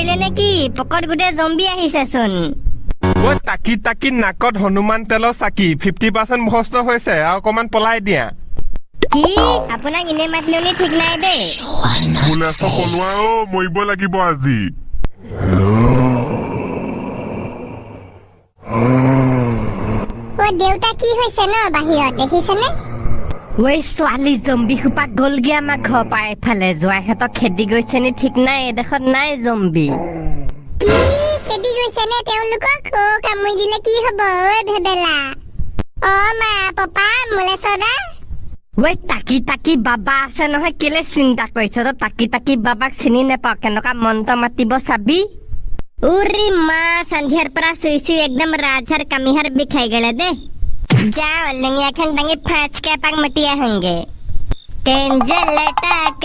পৰিলে নেকি পকত গুটে জম্বি আহিছেচোন ও তাকি তাকি নাকত হনুমান তেলৰ চাকি 50% ভস্ত হৈছে আৰু অকমান পলাই দিয়া কি আপোনাক ইনে মাতিলনি ঠিক নাই দে পুলিচ পলোৱা মৰিব লাগিব আজি ও দেউতা কি হৈছে ন বাহিৰত দেখিছেনে ওই ছোৱালী জম্বি সোপা গ'লগে আমাৰ ঘৰ পৰা এফালে জোৱাইহঁতক খেদি গৈছে নি ঠিক নাই এডোখৰত নাই জম্বি কি খেদি গৈছে নে তেওঁলোকক কামুৰি দিলে কি হ'ব ঐ ভেবেলা মা পাপা মোলে চদা ওই তাকি তাকি বাবা আছে নহয় কেলে চিন্তা কৰিছ তো তাকি তাকি বাবাক চিনি নেপাও কেনেকুৱা মন্ত্ৰ মাতিব চাবি উৰি মা সন্ধিয়াৰ পৰা চুই একদম ৰাজহাৰ কামিহার বিষাই গেলে দে যাও লেঙিয়াখন ডাঙি ফাঁচকে এপাক মাতি আহোঁগে কেঞ্জে লটাক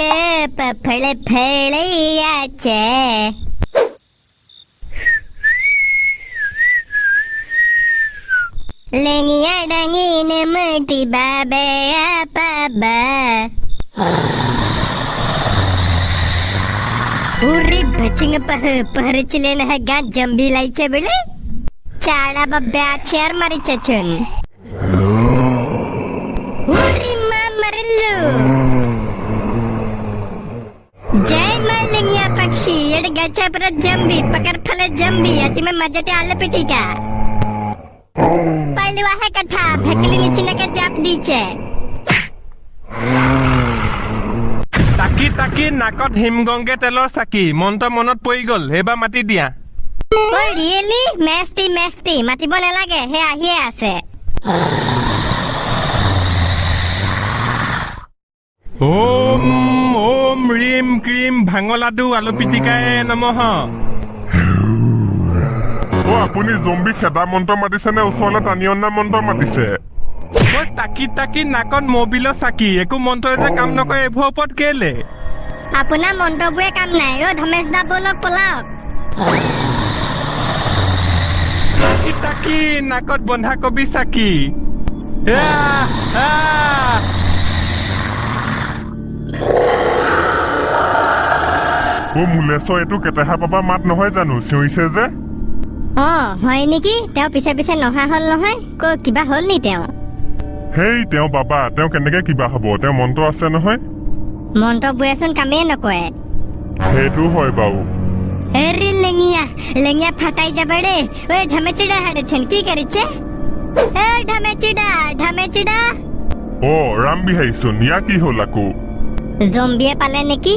ফেলে ফেলে আছে লেঙিয়া ডাঙি নেমটি বাবে পাবা उरी बचिंग पहरचले न गा जंबी लायचे बेले चाडा बब्या चेर मारी चचन उरी मा मरल्लू जय मालंगिया पक्षी एड गचा पर जंबी पकड़ फले जंबी अति में मजते आले पिटी का पहले वाहे कथा फेकली नीचे न के जाप दीचे তাকি তাকি নাকত হিমগংগে তেলৰ চাকি মন্ত্ৰ মনত পৰি গল এবাৰ মাতি দিয়া ওই ৰিয়েলি মেস্তি মাতিব নালাগে হে আহিয়ে আছে ওম ওম ৰিম ক্ৰীম ভাঙলাডু আলু পিটিকায়ে নমঃ আপুনি জম্বি খেদা মন্ত্ৰ মাতিছে নে ওচৰলৈ টানি অনা মন্ত্ৰ মাতিছে ও তাকি তাকি নাকত মবিলৰ চাকি একো মন্ত্ৰই যে কাম নকৰে এইবোৰ ওপৰত কেলে আপোনাৰ মন্তব্যে কাম নাই ধমেশ দা বলক পলাওক তাকি তাকি নাকত বন্ধাকবি চাকি মুলেশ এইটো কেতেহা পাপা মাত নহয় জানো চিঞৰিছে যে হয় নেকি তেওঁ পিছে পিছে নহা হল নহয় কিবা হল নি তেওঁ হেই তেওঁ বাবা তেওঁ কেনেকে কিবা হ'ব তেওঁ মন্ত্ৰ আছে নহয় মন্তব্যচোন কামেই নকৰে সেইটো হয় বাৰু হেৰি লেঙিয়া ফাটাই যাবে ৰে ওই ঢামেচিডা হাড়েছেন কি কৰেছে এই ঢামেচিডা ৰাম বিহাৰীচোন ইয়াৰ কি হ'ল আকৌ জম্বিয়ে পালে নেকি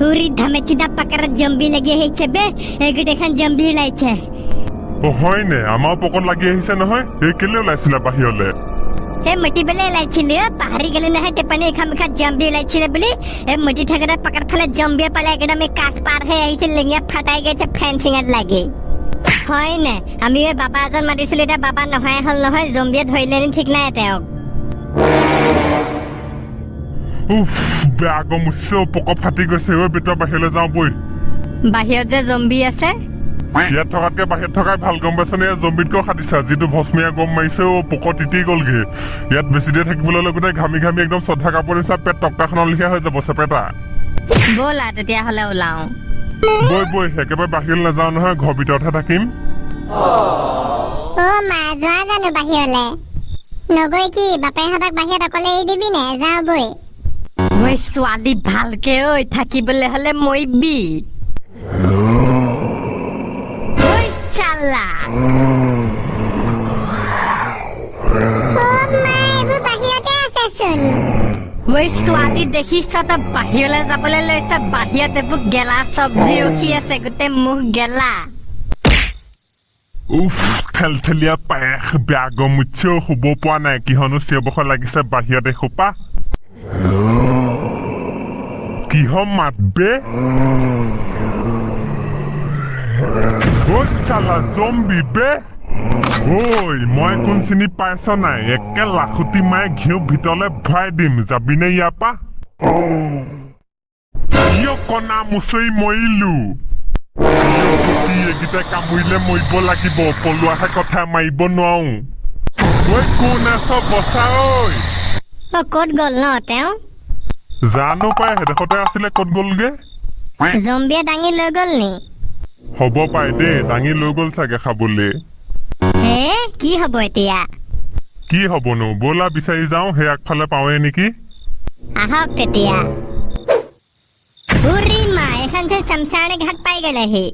উৰি ঢামেচিডা পাকাৰত জম্বি লাগি আহিছে বে এইগোটেইখন জম্বি ওলাইছে হয়নে আমাৰ পকত লাগি আহিছে নহয় এই কেলে ওলাইছিলা বাহিৰলে মটি বেলে ওলাইছিল পাহাৰি গেলে নহয় টেপানি এখন মুখাত জম্বি ওলাইছিল বুলি মটি থাকতে পাকাত ফালে জম্বিয়ে পালে একদম কাঠ পাৰ হৈ আহিছিল লেঙিয়া ফাটাই গৈছে ফেন্সিঙত লাগি হয় নে আমি বাবা এজন মাতিছিলো এতিয়া বাবা নহয় হল নহয় জম্বিয়ে ধৰিলে নি ঠিক নাই তেওঁক বেয়া গম উঠিছে পক ফাটি গৈছে বেটা বাহিৰলৈ যাওঁ বই বাহিৰত যে জম্বি আছে ইয়াত থকাতকে বাহিৰত থকাই ভাল গম পাইছে নে জম্বিতকৈ খাটিছা যিটো ভস্মীয়া গম মাৰিছে পক তিতি গলগে ইয়াত বেছি দেৰি থাকিবলৈ গোটেই ঘামি ঘামি একদম শ্ৰদ্ধা কাপোৰ নিচিনা পেট টকটাখনৰ লিখা হৈ যাব চেপেটা ব'লা তেতিয়াহ'লে ওলাও বই একেবাৰে বাহিৰলৈ নাযাওঁ নহয় ঘৰ ভিতৰতহে থাকিম মা যোৱা জানো বাহিৰলে নগৈ কি বাপেহঁতক বাহিৰত অকলে এৰি দিবি নে যাওঁ বৈ ঐ ছোৱালী ভালকে থাকিবলৈ হলে মৰিবি চালা বাহিৰতে আছেচোন ঐ ছোৱালী দেখিছ তই বাহিৰলৈ যাবলৈ লৈছে বাহিৰত এইবোৰ গেলা চব্জি ৰখি আছে গোটেই মুখ গেলা থেলথেলীয়া পায়স বেয়া গম উঠিছে শুব পোৱা নাই কিহনো চিঞৰ লাগিছে বাহিৰত এসোপা কিহ মাতবে চালা জম্বি বে ঐ মই কোন চিনি পাইছ নাই একে লাখুটি মায়ে ঘিউ ভিতৰলৈ ভৰাই দিম যাবিনে ইয়াৰ পৰা কণা মুচৰি মৰিলো এইকেইটাই কামুৰিলে মৰিব লাগিব পলোৱাহে কথা মাৰিব নোৱাৰো ঐ কোন আছ বচা ক'ত গ'ল ন তেওঁ জানো পাই হেডেখতে আছিলে ক'ত গ'লগে জম্বিয়ে দাঙি লৈ গ'ল নি হ'ব পাই দেই দাঙি লৈ গ'ল চাগে খাবলৈ হে কি হ'ব এতিয়া কি হ'বনো ব'লা বিচাৰি যাওঁ সেই আগফালে পাওঁৱে নেকি আহক তেতিয়া উৰি মা এখন যে শমশানী ঘাট পাই গ'লেহি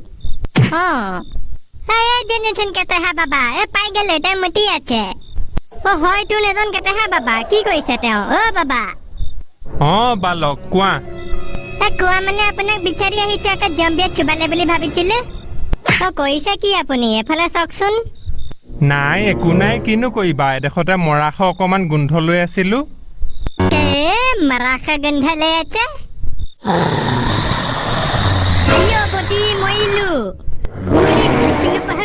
জেনেচোন কেতেহা বাবা পাই গ'লে তাই মতি আছে হয় তোৰ এজন কেতেহা বাবা কি কৰিছে তেওঁ বাবা বালক কোৱা কোৱা মানে আপোনাক বিচাৰি আহিছে আকৌ জম্বিয়ে চুবালে বুলি ভাবিছিলে কৰিছে কি আপুনি এফালে চাওকচোন নাই একো নাই কিনো কৰিবা এডোখৰতে মৰাশ অকমান গোন্ধ লৈ আছিলো মাৰাশা গোন্ধ লৈ আছে মৰিলো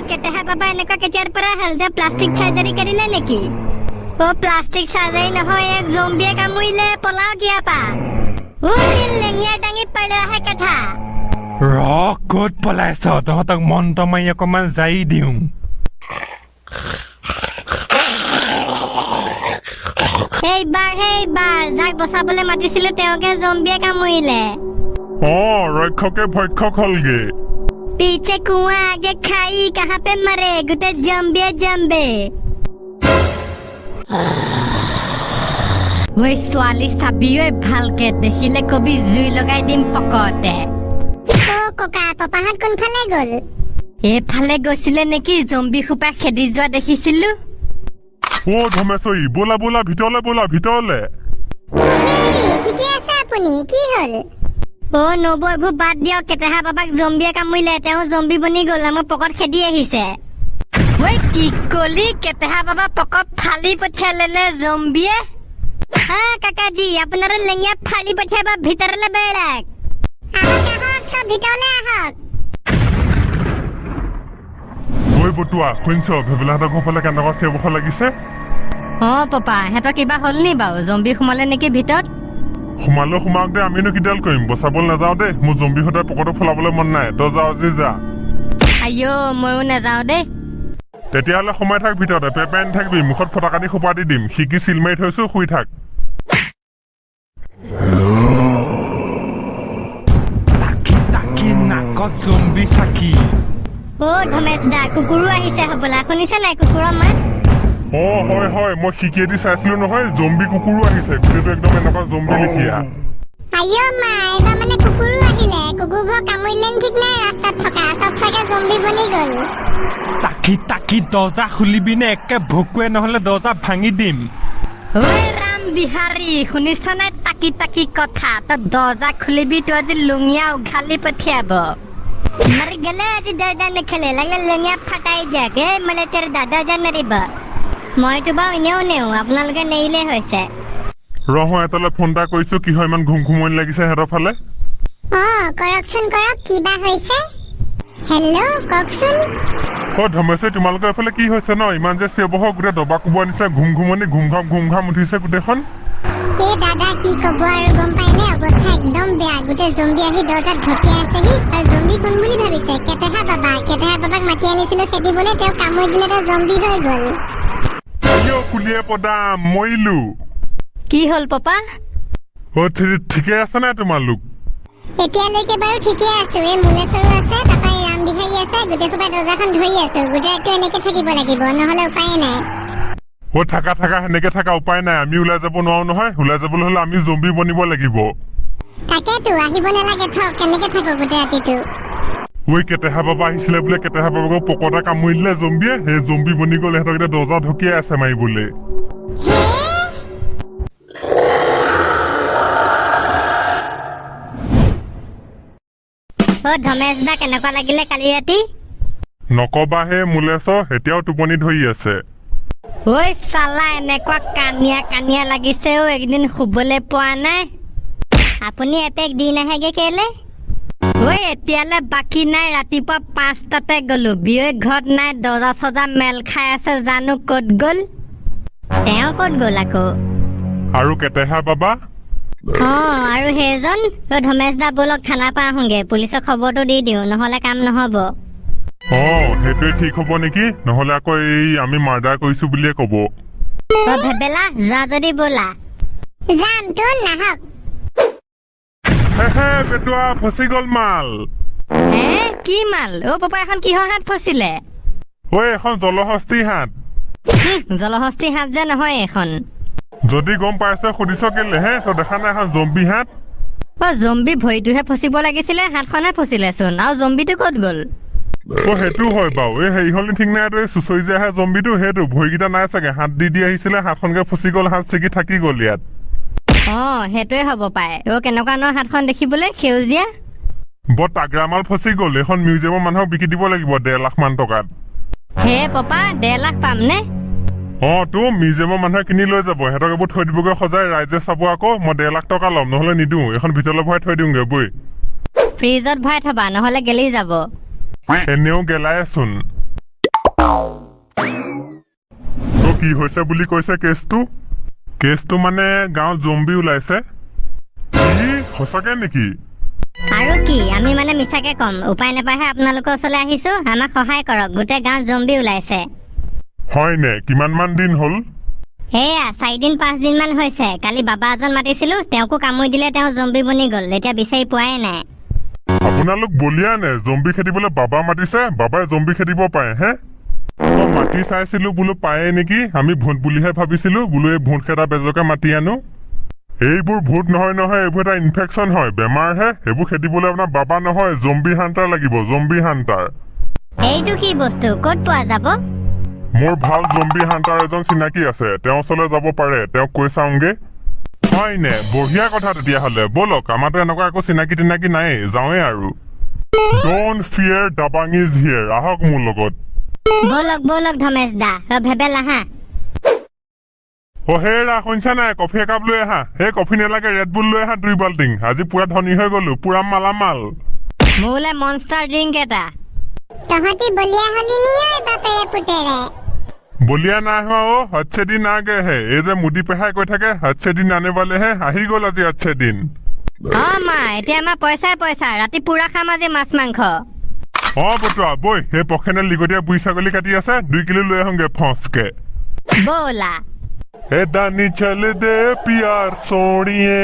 কেতেহা বাবা এনেকুৱা কেতিয়াৰ পৰা হ'ল প্লাষ্টিক চাৰ্জাৰী কৰিলে নেকি প্লাষ্টিক চাৰ্জাৰী নহয় এক জম্বিয়ে কামুৰিলে পলাও কিয়া পা লেঙিয়া দাঙি পালে আহে কথা ক'ত পলাইছ তহঁতক মন্ত্ৰ মাৰি অকমান জাৰি দিওঁ সেইবাৰ যাক বচাবলৈ মাতিছিলো তেওঁকে জম্বিয়ে কামুৰিলে ৰক্ষকে ভক্ষক হ'লগে पीछे कुआं आगे खाई कहाँ पे मरे गुटे जम्बे ওই ছোৱালী চাবিও ভালকে দেখিলে কবি জুই লগাই দিম পকতে ককা পাপাহাত কোনফালে গ'ল এফালে গৈছিলে নেকি জম্বি খোপা খেদি যোৱা দেখিছিলো ধমেশ্বৰী ব'লা ব'লা ভিতৰলে ঠিকে আছে আপুনি কি হ'ল নবৌ এইবোৰ বাদ দিয়ক কেতেহা বাবাক জম্বিয়ে কামুৰিলে তেওঁ জম্বি বনি গ'ল আমাৰ পকত খেদি আহিছে ঐ কি কলি কেতেহা বাবা পকত ফালি পঠিয়ালে নে জম্বিয়ে কাকাজি আপোনাৰ লেঙিয়া ফালি পঠিয়াবা ভিতৰলে বেৰাক আহক সব ভিতৰলে আহক ঐ বটুৱা শুনিছ ভেবেলাহঁতৰ ঘৰ ফালে কেনেকুৱা চিঞৰ লাগিছে পাপা সিহঁতৰ কিবা হ'ল নি বাৰু জম্বি সোমালে নেকি ভিতৰত সোমাওক দে আমিনো কিডাল কৰিম বচাবলৈ নাযাওঁ দেই মোৰ জম্বি সদায় পকৰটো ফলাবলৈ মন নাই তই যাওঁ আজি যা ময়ো নাযাওঁ দেই তেতিয়াহ'লে সোমাই থাক ভিতৰতে পেপাই নাথাকিবি মুখত ফটাকানি সোপা দি দিম খিকি চিল মাৰি থৈছো শুই থাক তাকি নাকত জম্বি চাকি ধমেশ দা কুকুৰো আহিছে হ'বলা শুনিছে নাই কুকুৰৰ মাত হয় মই শিকিয়েদি চাইছিলো নহয় জম্বি কুকুৰো আহিছে গোটেইটো একদম এনেকুৱা জম্বি লিখিয়া মা এবাৰ মানে কুকুৰো আহিলে কুকুৰবোৰ কামুৰিলে ঠিক নাই ৰাস্তাত থকা চব চাগে জম্বি বনি গ'ল তাকি দৰ্জা খুলিবি নে একে ভকুৱে নহ'লে দৰ্জা ভাঙি দিম ৰাম বিহাৰী শুনিছ নাই তাকি কথা তই দৰ্জা খুলিবি তই আজি লুঙিয়া উঘালি পঠিয়াব মাৰি গ'লে আজি দৰ্জা নেখেলে লাগিলে লুঙিয়া ফাটাই যাক মালে দাদা যা নেৰিব মইতো বাৰু এনেও নেওঁ আপোনালোকে নেৰিলে হৈছে এটালৈ ফোন এটা কৰিছো কি হয় ইমান ঘুমঘুমনি লাগিছে সিহঁতৰ ফালে কৰকচোন কিবা হৈছে হেল্ল' কওকচোন ধমেশ্বৰী তোমালোকৰ এইফালে কি হৈছে ন ইমান যে চিঞৰ গোটেই দবা কোবোৱা নিচিনা ঘুমঘুমনি ঘুমঘাম উঠিছে গোটেইখন দাদা কি ক'ব আৰু গম পাইনে অৱস্থা একদম বেয়া গোটেই জম্বি আহি দৰ্জাত ঢকিয়াই আছেহি আৰু জম্বি কোন বুলি ভাবিছে কেতেহা বাবাক মাতি আনিছিলো খেদিবলৈ তেওঁ কামুৰি দিলে তেওঁ জম্বি হৈ গ'ল কুলিয়ে পদা মৰিলো কি হ'ল পাপা ঠিকে আছে নাই তোমালোক এতিয়ালৈকে বাৰু ঠিকে আছো মুলেশ্বৰো আছে তাৰপৰা ৰাম বিহাৰী আছে গোটেই সোপা দৰ্জাখন ধৰি আছো গোটেইটো এনেকে থাকিব লাগিব নহ'লে উপায় নাই থাকা সেনেকে থাকা উপায় নাই আমি ওলাই যাব নোৱাৰো নহয় ওলাই যাবলৈ হ'লে আমি জম্বি বনিব লাগিব তাকেতো আহিব নালাগে থক কেনেকে থাকো গোটেই ৰাতিটো কেতেহা বাবা আহিছিলে বোলে কেতেহা বাবাক পকটা কামুৰি দিলে জম্বিয়ে সেই জম্বি বনি গ'ল সিহঁতক এতিয়া দৰ্জা ঢকিয়াই আছে মাৰিবলৈ ধমেশ দা কেনেকুৱা লাগিলে কালি ৰাতি নকবা হে মুলেশ্বৰ এতিয়াও টোপনি ধৰি আছে ঐ চালা এনেকুৱা কানিয়া লাগিছে একদিন শুবলৈ পোৱা নাই আপুনি এপেক দি নাহেগে কেলে এতিয়ালে বাকী নাই ৰাতিপুৱা 5টাতে গলো বিয়ে ঘৰত নাই দৰ্জা চজা মেল খাই আছে জানো ক'ত গ'ল তেওঁ ক'ত গ'ল আকৌ আৰু কেতেহা বাবা আৰু সেইজন ধমেশ দা বলক থানা পা আহোগে পুলিচক খবৰটো দি দিওঁ নহ'লে কাম নহ'ব সেইটোৱে ঠিক হ'ব নেকি নহ'লে আকৌ এই আমি মাৰ্ডাৰ কৰিছো বুলিয়ে ক'ব ভেবেলা যা যদি ব'লা যাম তোৰ নাহক হে পেটুৱা ফচি গল মাল হে কি মাল অ পাপা এখন কিহৰ হাত ফচিলে ঐ এখন জলহস্তি হাত জলহস্তি হাত যে নহয় এখন যদি গম পাইছে সুধিছ কেলে হে তই দেখা নাই এখন জম্বি হাত অ জম্বি ভৰিটোহে ফচিব লাগিছিলে হাতখনে ফচিলেচোন আৰু জম্বিটো ক'ত গ'ল অ সেইটো হয় বাৰু এই হেৰি হলি ঠিক নাই তই চুচৰি যে আহে জম্বিটো সেইটো ভৰিকেইটা নাই চাগে হাত দি আহিছিলে হাতখনকে ফচি গ'ল হাত ছিগি থাকি গ'ল ইয়াত অ সেইটোৱে হ'ব পায় অ কেনেকুৱা ন হাতখন দেখিবলৈ সেউজীয়া বৰ তাগৰা মাল ফচি গ'ল এখন মিউজিয়ামৰ মানুহক বিকি দিব লাগিব 1.5 লাখ মান টকাত হে পাপা 1.5 লাখ পাম নে অ তো মিউজিয়ামৰ মানুহে কিনি লৈ যাব সিহঁতক এইবোৰ থৈ দিবগৈ সজাই ৰাইজে চাব আকৌ মই 1.5 লাখ টকা ল'ম নহ'লে নিদিওঁ এখন ভিতৰলৈ ভৰাই থৈ দিওঁগৈ বৈ ফ্ৰিজত ভৰাই থবা নহ'লে গেলি যাব এনেও গেলায়েচোন তো কি হৈছে বুলি কৈছে কেছটো মানে গাঁৱত জম্বি ওলাইছে কি সঁচাকে নেকি আৰু কি আমি মানে মিছাকে কম উপায় নাপায়হে আপোনালোকৰ ওচৰলৈ আহিছো আমাক সহায় কৰক গোটেই গাঁৱত জম্বি ওলাইছে হয়নে কিমান মান দিন হ'ল সেয়া 4 দিন 5 দিন মান হৈছে কালি বাবা এজন মাতিছিলো তেওঁকো কামুৰি দিলে তেওঁ জম্বি বনি গ'ল এতিয়া বিচাৰি পোৱাই নাই আপোনালোক বলিয়া নে জম্বি খেদিবলৈ বাবা মাতিছে বাবাই জম্বি খেদিব পাৰে হে মই মাতি চাইছিলো বোলো পায়ে নেকি আমি ভূত বুলিহে ভাবিছিলো বোলো এই ভূত খেদা বেজকে মাতি আনো এইবোৰ ভূত নহয় এইবোৰ এটা ইনফেকশ্যন হয় বেমাৰহে এইবোৰ খেদিবলৈ আপোনাৰ বাবা নহয় জম্বি হাণ্টাৰ লাগিব জম্বি হাণ্টাৰ এইটো কি বস্তু ক'ত পোৱা যাব মোৰ ভাল জম্বি হাণ্টাৰ এজন চিনাকি আছে তেওঁৰ ওচৰলৈ যাব পাৰে তেওঁক কৈ চাওঁগে হয়নে বঢ়িয়া কথা তেতিয়াহ'লে ব'লক আমাৰতো এনেকুৱা একো চিনাকি তিনাকি নাই যাওঁৱে আৰু ডোন্ট ফিয়াৰ দাবাং ইজ হিয়াৰ আহক মোৰ লগত বলক ধমেশ দা ভেবেল আহা অ হেৰা শুনিছা নাই কফি একাপ লৈ আহা সেই কফি নালাগে ৰেড বুল লৈ আহা 2 বাল্টিং আজি পুৰা ধনী হৈ গলো পুৰা মালামাল মোলে মনষ্টাৰ ড্ৰিংক এটা তহঁতি বলিয়া হলি নিয়ে বাপেৰে পুতেৰে বলিয়া নাই হোৱা অ अच्छे दिन आ गए है এই যে মুদি পেহাই কৈ থাকে अच्छे दिन आने वाले हैं আহি গ'ল আজি अच्छे दिन অ মা এতিয়া আমাৰ পইচা ৰাতি পুৰা খাম আজি মাছ মাংস অ পটুৱা বৈ সেই পখেনে লিগতীয়া বুঢ়ী ছাগলী কাটি আছে 2 কিলো লৈ আহোঁগে ফচকে ব'লা ए दानी चल दे प्यार सोनिए